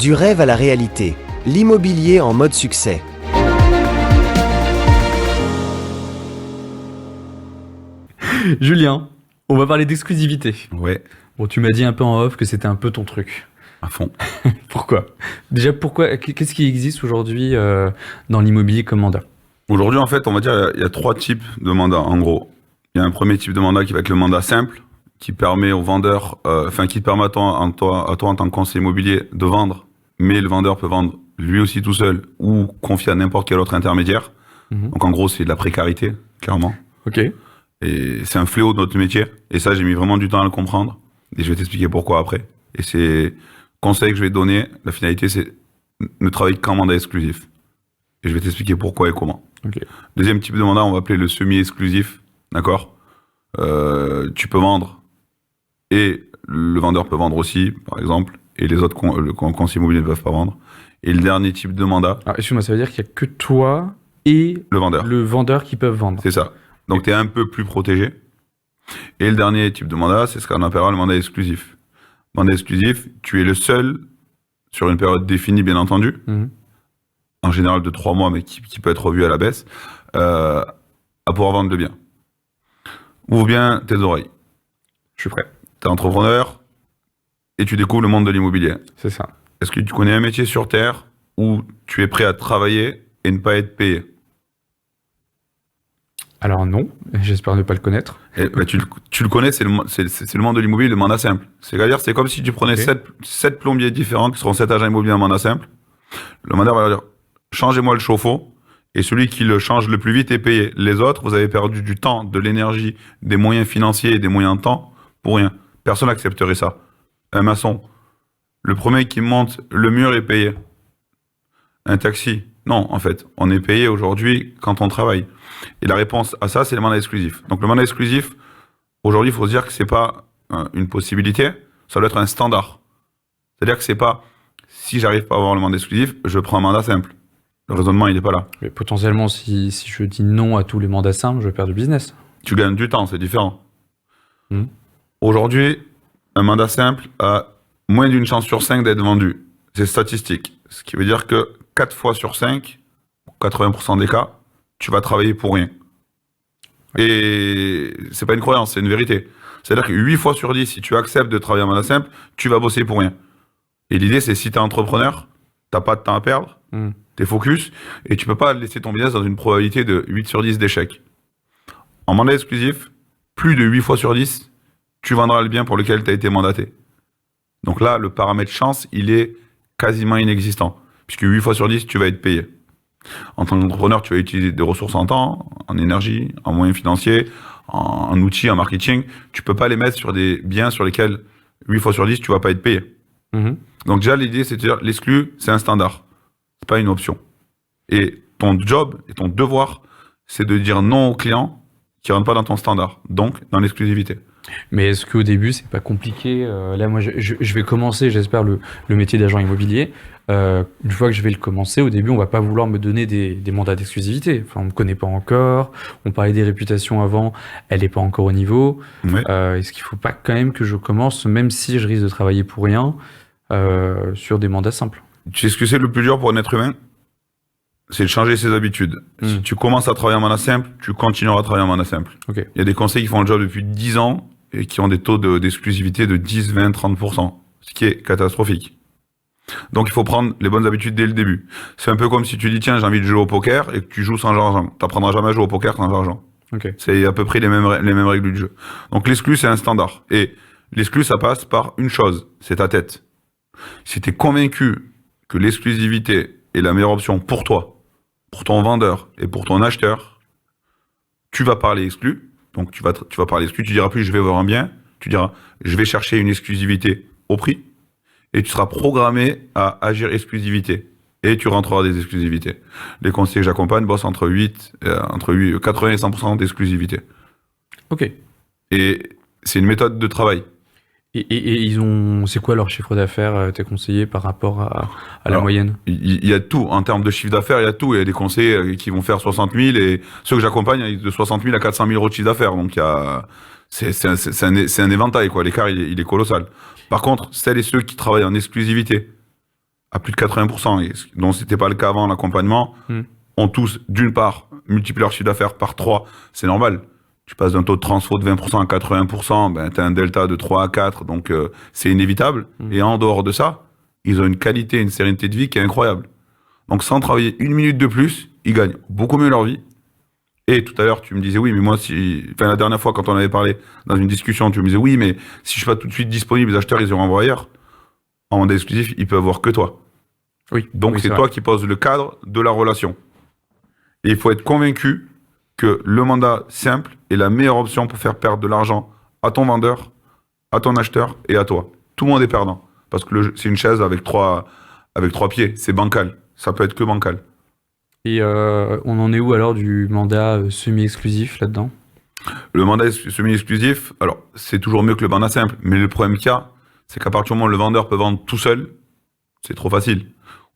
Du rêve à la réalité, l'immobilier en mode succès. Julien, on va parler d'exclusivité. Ouais, Bon, tu m'as dit un peu en off que c'était un peu ton truc. à fond. Pourquoi? Déjà, qu'est-ce qui existe aujourd'hui dans l'immobilier comme mandat? Aujourd'hui, en fait, on va dire, il y a 3 types de mandats, en gros. Il y a un premier type de mandat qui va être le mandat simple, qui permet au vendeur, qui te permet à toi, en tant que conseiller immobilier, de vendre, mais le vendeur peut vendre lui aussi tout seul ou confier à n'importe quel autre intermédiaire. Donc, en gros, c'est de la précarité, clairement. Ok. Et c'est un fléau de notre métier. Et ça, j'ai mis vraiment du temps à le comprendre. Et je vais t'expliquer pourquoi après. Et c'est conseil que je vais te donner. La finalité, c'est ne travailler qu'en mandat exclusif. Et je vais t'expliquer pourquoi et comment. Ok. Deuxième type de mandat, on va appeler le semi-exclusif. D'accord? Tu peux vendre et le vendeur peut vendre aussi, par exemple. Et les autres conseillers immobiliers ne peuvent pas vendre. Et le dernier type de mandat, Alors, excuse-moi, ça veut dire qu'il n'y a que toi et le vendeur. le vendeur qui peuvent vendre. C'est ça. Donc, tu es un peu plus protégé. Et le dernier type de mandat, c'est ce qu'on appellera le mandat exclusif. Mandat exclusif, tu es le seul, sur une période définie, bien entendu, en général de 3 mois, mais qui peut être revu à la baisse, à pouvoir vendre le bien. Ouvre bien tes oreilles. Je suis prêt. Tu es entrepreneur et tu découvres le monde de l'immobilier. C'est ça. Est-ce que tu connais un métier sur Terre où tu es prêt à travailler et ne pas être payé? Alors non, j'espère ne pas le connaître. Et, tu le connais, c'est le monde de l'immobilier, le mandat simple. C'est-à-dire, c'est comme si tu prenais Ok. 7 plombiers différents qui seront 7 agents immobiliers en mandat simple. Le mandataire va leur dire, changez-moi le chauffe-eau, et celui qui le change le plus vite est payé. Les autres, vous avez perdu du temps, de l'énergie, des moyens financiers et des moyens de temps pour rien. Personne n'accepterait ça. Un maçon, le premier qui monte le mur est payé. Un taxi, non, en fait, on est payé aujourd'hui quand on travaille. Et la réponse à ça, c'est le mandat exclusif. Donc le mandat exclusif, aujourd'hui, il faut se dire que c'est pas une possibilité, ça doit être un standard. C'est-à-dire que c'est pas, si j'arrive pas à avoir le mandat exclusif, je prends un mandat simple. Le raisonnement, il n'est pas là. Mais potentiellement, si je dis non à tous les mandats simples, je perds du business. Tu gagnes du temps, c'est différent. Mhm. Aujourd'hui, un mandat simple a moins d'une chance sur 5 d'être vendu. C'est statistique. Ce qui veut dire que 4 fois sur 5, 80% des cas, tu vas travailler pour rien. Et c'est pas une croyance, c'est une vérité. C'est-à-dire que 8 fois sur 10, si tu acceptes de travailler en mandat simple, tu vas bosser pour rien. Et l'idée, c'est si tu es entrepreneur, t'as pas de temps à perdre, t'es focus, et tu peux pas laisser ton business dans une probabilité de 8 sur 10 d'échec. En mandat exclusif, plus de 8 fois sur 10, tu vendras le bien pour lequel tu as été mandaté. Donc là, le paramètre chance, il est quasiment inexistant, puisque 8 fois sur 10, tu vas être payé. En tant qu'entrepreneur, tu vas utiliser des ressources en temps, en énergie, en moyens financiers, en outils, en marketing. Tu peux pas les mettre sur des biens sur lesquels 8 fois sur 10, tu vas pas être payé. Donc déjà, l'idée, c'est de dire, l'exclu, c'est un standard. C'est pas une option. Et ton job et ton devoir, c'est de dire non aux clients qui rentrent pas dans ton standard. Donc, dans l'exclusivité. Mais est-ce qu'au début, c'est pas compliqué? Là, moi, je vais commencer, j'espère, le métier d'agent immobilier. Une fois que je vais le commencer, au début, on va pas vouloir me donner des mandats d'exclusivité. Enfin, on me connaît pas encore. On parlait des réputations avant, elle est pas encore au niveau. Ouais. Est-ce qu'il faut pas quand même que je commence, même si je risque de travailler pour rien, sur des mandats simples? Tu sais ce que c'est le plus dur pour un être humain? C'est de changer ses habitudes. Si tu commences à travailler en mandat simple, tu continueras à travailler en mandat simple. Ok. Il y a des conseillers qui font le job depuis 10 ans et qui ont des taux d'exclusivité de 10, 20, 30%, ce qui est catastrophique. Donc il faut prendre les bonnes habitudes dès le début. C'est un peu comme si tu dis tiens j'ai envie de jouer au poker et que tu joues sans argent. T'apprendras jamais à jouer au poker sans argent. Ok. C'est à peu près les mêmes règles du jeu. Donc l'exclu c'est un standard. Et l'exclu ça passe par une chose, c'est ta tête. Si tu es convaincu que l'exclusivité est la meilleure option pour toi, pour ton vendeur et pour ton acheteur, tu vas parler exclu. Donc tu vas parler exclu, tu diras plus je vais voir un bien, tu diras je vais chercher une exclusivité au prix et tu seras programmé à agir exclusivité et tu rentreras des exclusivités. Les conseillers que j'accompagne bossent entre 80 et 100% d'exclusivité. Ok. Et c'est une méthode de travail. Et ils ont, c'est quoi leur chiffre d'affaires, tes conseillers, par rapport à la Alors, moyenne? Il y a tout. En termes de chiffre d'affaires, il y a tout. Il y a des conseillers qui vont faire 60 000 et ceux que j'accompagne, de 60 000 à 400 000 euros de chiffre d'affaires. Donc, c'est un éventail, quoi. L'écart, il est colossal. Par contre, celles et ceux qui travaillent en exclusivité, à plus de 80%, et donc c'était pas le cas avant l'accompagnement, ont tous, d'une part, multiplié leur chiffre d'affaires par 3, c'est normal. Tu passes d'un taux de transfo de 20% à 80%, ben, tu as un delta de 3 à 4, donc c'est inévitable. Et en dehors de ça, ils ont une qualité, une sérénité de vie qui est incroyable. Donc sans travailler une minute de plus, ils gagnent beaucoup mieux leur vie. Et tout à l'heure, tu me disais, oui, mais moi, la dernière fois, quand on avait parlé dans une discussion, tu me disais, oui, mais si je suis pas tout de suite disponible, les acheteurs, ils iront envoyer ailleurs. En mandat exclusif, ils peuvent avoir que toi. Oui. Donc, oui, c'est vrai. toi qui poses le cadre de la relation. Et il faut être convaincu que le mandat simple est la meilleure option pour faire perdre de l'argent à ton vendeur, à ton acheteur et à toi. Tout le monde est perdant. Parce que c'est une chaise avec trois pieds. C'est bancal. Ça peut être que bancal. Et on en est où alors du mandat semi-exclusif là-dedans? Le mandat semi-exclusif, alors, c'est toujours mieux que le mandat simple. Mais le problème qu'il y a, c'est qu'à partir du moment où le vendeur peut vendre tout seul, c'est trop facile.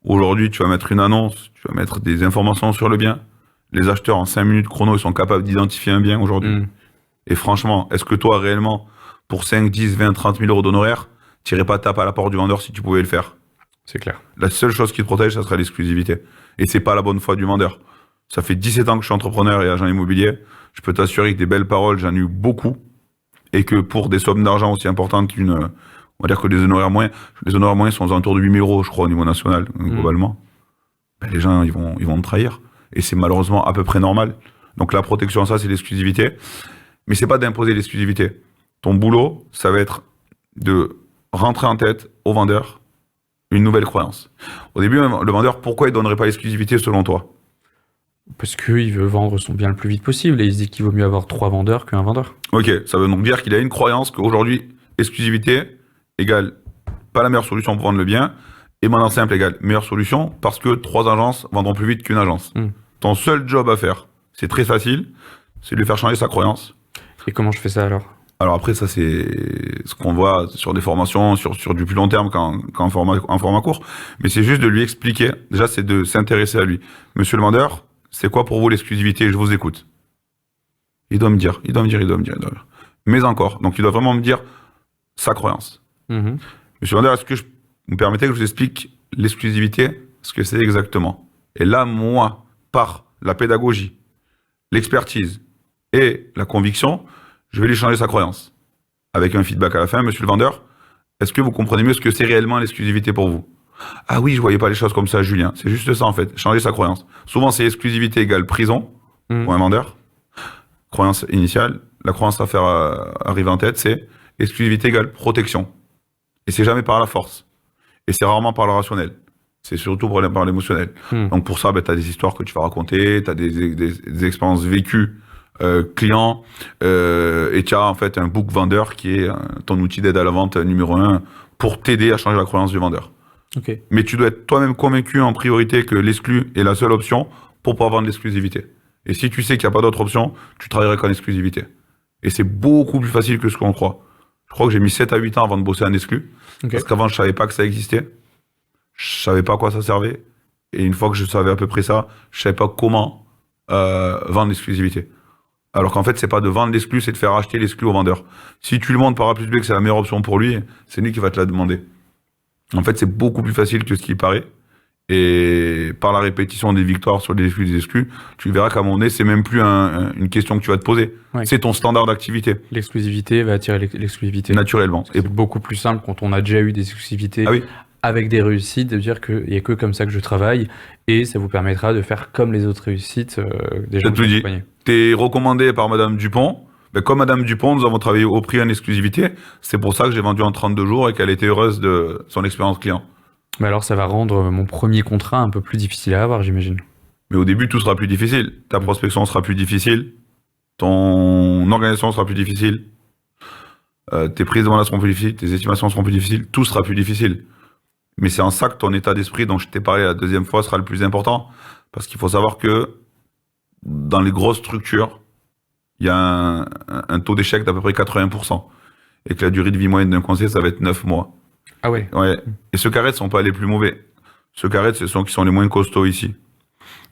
Aujourd'hui, tu vas mettre une annonce, tu vas mettre des informations sur le bien. Les acheteurs, en 5 minutes chrono, ils sont capables d'identifier un bien aujourd'hui. Et franchement, est-ce que toi, réellement, pour 5, 10, 20, 30 000 euros d'honoraires, tu n'irais pas taper à la porte du vendeur si tu pouvais le faire? C'est clair. La seule chose qui te protège, ça serait l'exclusivité. Et c'est pas la bonne foi du vendeur. Ça fait 17 ans que je suis entrepreneur et agent immobilier. Je peux t'assurer que des belles paroles, j'en ai eu beaucoup. Et que pour des sommes d'argent aussi importantes on va dire que les honoraires moyens sont aux alentours de 8 000 euros, je crois, au niveau national, globalement. Ben, les gens, ils vont te trahir. Et c'est malheureusement à peu près normal. Donc la protection, ça, c'est l'exclusivité. Mais c'est pas d'imposer l'exclusivité. Ton boulot, ça va être de rentrer en tête au vendeur une nouvelle croyance. Au début, le vendeur, pourquoi il donnerait pas l'exclusivité selon toi? Parce qu'il veut vendre son bien le plus vite possible et il se dit qu'il vaut mieux avoir 3 vendeurs qu'un vendeur. Ok, ça veut donc dire qu'il a une croyance qu'aujourd'hui, exclusivité égale pas la meilleure solution pour vendre le bien, et mandat simple égale meilleure solution parce que 3 agences vendront plus vite qu'une agence. Ton seul job à faire, c'est très facile, c'est de lui faire changer sa croyance. Et comment je fais ça alors? Alors après, ça c'est ce qu'on voit sur des formations, sur du plus long terme qu'en format court, mais c'est juste de lui expliquer, déjà c'est de s'intéresser à lui. Monsieur le vendeur, c'est quoi pour vous l'exclusivité? Je vous écoute. Il doit me dire. Mais encore, donc il doit vraiment me dire sa croyance. Monsieur le vendeur, est-ce que vous me permettez que je vous explique l'exclusivité, ce que c'est exactement? Et là, moi, par la pédagogie, l'expertise et la conviction, je vais lui changer sa croyance. Avec un feedback à la fin, monsieur le vendeur, est-ce que vous comprenez mieux ce que c'est réellement l'exclusivité pour vous? Ah oui, je voyais pas les choses comme ça, Julien. C'est juste ça, en fait. Changer sa croyance. Souvent, c'est exclusivité égale prison pour un vendeur. Croyance initiale. La croyance à faire arriver en tête, c'est exclusivité égale protection. Et c'est jamais par la force. Et c'est rarement par le rationnel. C'est surtout par l'émotionnel. Donc pour ça, tu as des histoires que tu vas raconter, tu as des expériences vécues clients, et tu as en fait un book vendeur qui est ton outil d'aide à la vente numéro 1 pour t'aider à changer la croyance du vendeur. Okay. Mais tu dois être toi-même convaincu en priorité que l'exclu est la seule option pour pouvoir vendre l'exclusivité. Et si tu sais qu'il n'y a pas d'autre option, tu travaillerais qu'en exclusivité. Et c'est beaucoup plus facile que ce qu'on croit. Je crois que j'ai mis 7 à 8 ans avant de bosser en exclu. Okay. Parce qu'avant, je savais pas que ça existait. Je savais pas à quoi ça servait. Et une fois que je savais à peu près ça, je savais pas comment vendre l'exclusivité. Alors qu'en fait, c'est pas de vendre l'exclu, c'est de faire acheter l'exclu au vendeur. Si tu lui montres par A plus B que c'est la meilleure option pour lui, c'est lui qui va te la demander. En fait, c'est beaucoup plus facile que ce qui paraît. Et par la répétition des victoires sur des exclus, tu verras qu'à un moment donné, c'est même plus une question que tu vas te poser. Ouais. C'est ton standard d'activité. L'exclusivité va attirer l'exclusivité. Naturellement. C'est beaucoup plus simple quand on a déjà eu des exclusivités avec des réussites, de dire qu'il n'y a que comme ça que je travaille. Et ça vous permettra de faire comme les autres réussites des gens que vous accompagnez. T'es recommandé par Madame Dupont. Ben, comme Madame Dupont, nous avons travaillé au prix en exclusivité. C'est pour ça que j'ai vendu en 32 jours et qu'elle était heureuse de son expérience client. Mais alors, ça va rendre mon premier contrat un peu plus difficile à avoir, j'imagine. Mais au début, tout sera plus difficile. Ta prospection sera plus difficile. Ton organisation sera plus difficile. Tes prises de mandat seront plus difficiles. Tes estimations seront plus difficiles. Tout sera plus difficile. Mais c'est en ça que ton état d'esprit, dont je t'ai parlé la deuxième fois, sera le plus important. Parce qu'il faut savoir que dans les grosses structures, il y a un taux d'échec d'à peu près 80%. Et que la durée de vie moyenne d'un conseiller, ça va être 9 mois. Ah ouais. Ouais. Et ceux qui arrêtent sont pas les plus mauvais. Ceux qui arrêtent, ce sont qui sont les moins costauds ici.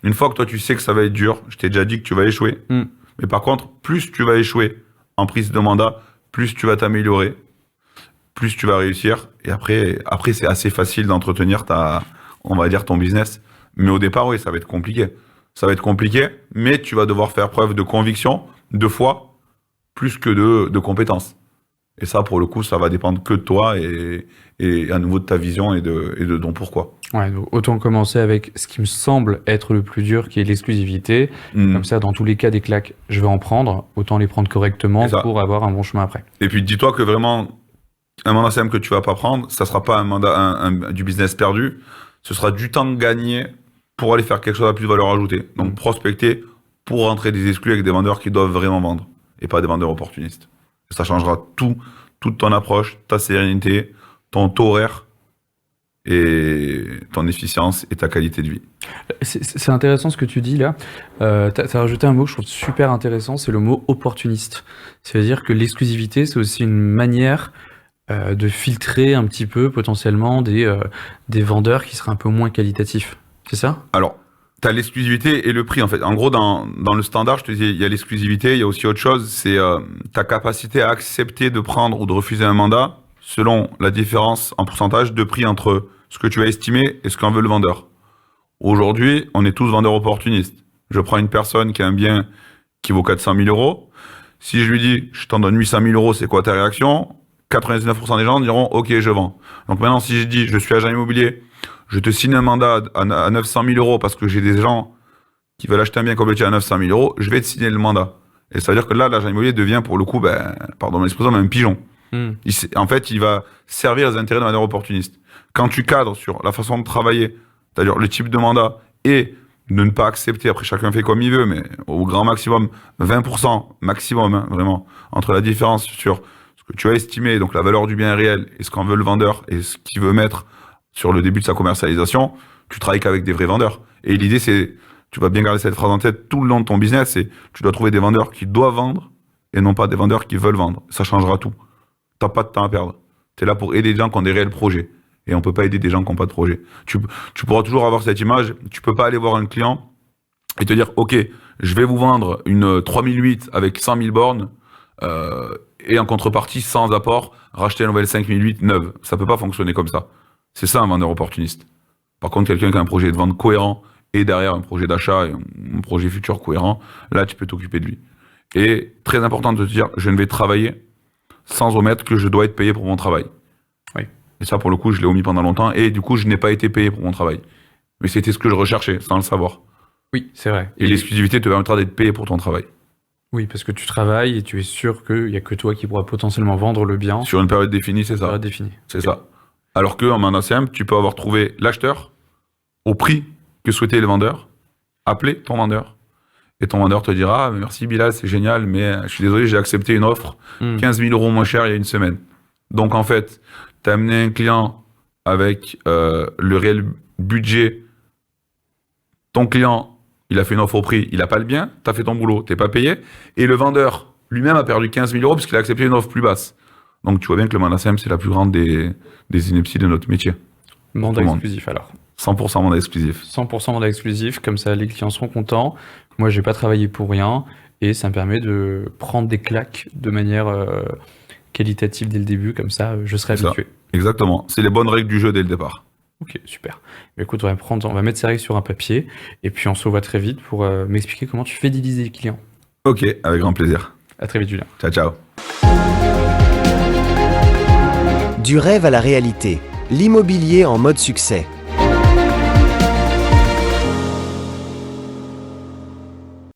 Une fois que toi, tu sais que ça va être dur, je t'ai déjà dit que tu vas échouer. Mais par contre, plus tu vas échouer en prise de mandat, plus tu vas t'améliorer, plus tu vas réussir. Et après c'est assez facile d'entretenir on va dire, ton business. Mais au départ, oui, ça va être compliqué. Ça va être compliqué, mais tu vas devoir faire preuve de conviction, de foi, plus que de compétences. Et ça, pour le coup, ça va dépendre que de toi et à nouveau de ta vision et de ton pourquoi. Ouais, donc autant commencer avec ce qui me semble être le plus dur, qui est l'exclusivité. Comme ça, dans tous les cas des claques, je vais en prendre. Autant les prendre correctement pour avoir un bon chemin après. Et puis, dis-toi que vraiment, un mandat simple que tu vas pas prendre, ça sera pas un mandat, du business perdu. Ce sera du temps gagné pour aller faire quelque chose à plus de valeur ajoutée. Donc, prospecter pour rentrer des exclus avec des vendeurs qui doivent vraiment vendre et pas des vendeurs opportunistes. Ça changera toute ton approche, ta sérénité, ton taux horaire et ton efficience et ta qualité de vie. C'est intéressant ce que tu dis là. T'as rajouté un mot que je trouve super intéressant, c'est le mot opportuniste. C'est-à-dire que l'exclusivité, c'est aussi une manière de filtrer un petit peu potentiellement des vendeurs qui seraient un peu moins qualitatifs. C'est ça? Alors, tu as l'exclusivité et le prix en fait. En gros, dans le standard, je te dis, il y a l'exclusivité, il y a aussi autre chose, c'est ta capacité à accepter de prendre ou de refuser un mandat selon la différence en pourcentage de prix entre ce que tu as estimé et ce qu'en veut le vendeur. Aujourd'hui, on est tous vendeurs opportunistes. Je prends une personne qui a un bien qui vaut 400 000 euros. Si je lui dis, je t'en donne 800 000 euros, c'est quoi ta réaction? 99% des gens diront, ok, je vends. Donc maintenant, si je dis, je suis agent immobilier, je te signe un mandat à 900 000 euros parce que j'ai des gens qui veulent acheter un bien complété à 900 000 euros, je vais te signer le mandat. Et ça veut dire que là, l'agent immobilier devient pour le coup, pardon l'expression, mais un pigeon. En fait, il va servir les intérêts de manière opportuniste. Quand tu cadres sur la façon de travailler, c'est-à-dire le type de mandat et de ne pas accepter, après chacun fait comme il veut, mais au grand maximum, 20% maximum, hein, vraiment, entre la différence sur ce que tu as estimé, donc la valeur du bien réel, et ce qu'en veut le vendeur, et ce qu'il veut mettre sur le début de sa commercialisation, tu travailles qu'avec des vrais vendeurs. Et l'idée, c'est, tu vas bien garder cette phrase en tête tout le long de ton business, c'est tu dois trouver des vendeurs qui doivent vendre et non pas des vendeurs qui veulent vendre. Ça changera tout. T'as pas de temps à perdre. Tu es là pour aider des gens qui ont des réels projets. Et on peut pas aider des gens qui n'ont pas de projet. Tu pourras toujours avoir cette image. Tu peux pas aller voir un client et te dire, OK, je vais vous vendre une 3008 avec 100 000 bornes et en contrepartie, sans apport, racheter la nouvelle 5008 neuve. Ça peut pas fonctionner comme ça. C'est ça un vendeur opportuniste. Par contre, quelqu'un qui a un projet de vente cohérent et derrière un projet d'achat et un projet futur cohérent, là, tu peux t'occuper de lui. Et très important de te dire, je ne vais travailler sans omettre que je dois être payé pour mon travail. Oui. Et ça, pour le coup, je l'ai omis pendant longtemps et du coup, je n'ai pas été payé pour mon travail. Mais c'était ce que je recherchais, sans le savoir. Oui, c'est vrai. Et l'exclusivité te permettra d'être payé pour ton travail. Oui, parce que tu travailles et tu es sûr qu'il n'y a que toi qui pourras potentiellement vendre le bien. Sur une période définie, c'est ça. Période définie. C'est ça. Alors qu'en mandat simple, tu peux avoir trouvé l'acheteur au prix que souhaitait le vendeur, appeler ton vendeur. Et ton vendeur te dira, ah, merci Bilal, c'est génial, mais je suis désolé, j'ai accepté une offre 15 000 euros moins cher il y a une semaine. Donc en fait, tu as amené un client avec le réel budget. Ton client, il a fait une offre au prix, il n'a pas le bien, tu as fait ton boulot, tu n'es pas payé. Et le vendeur lui-même a perdu 15 000 euros parce qu'il a accepté une offre plus basse. Donc tu vois bien que le mandat simple, c'est la plus grande des inepties de notre métier. Mandat exclusif alors. 100% mandat exclusif. 100% mandat exclusif, comme ça les clients seront contents. Moi, j'ai pas travaillé pour rien et ça me permet de prendre des claques de manière qualitative dès le début, comme ça je serai habitué. Exactement, c'est les bonnes règles du jeu dès le départ. Ok, super. Mais écoute, on va mettre ces règles sur un papier et puis on se revoit très vite pour m'expliquer comment tu fidélises les clients. Ok, avec grand plaisir. À très vite, Julien. Ciao, ciao. Du rêve à la réalité, l'immobilier en mode succès.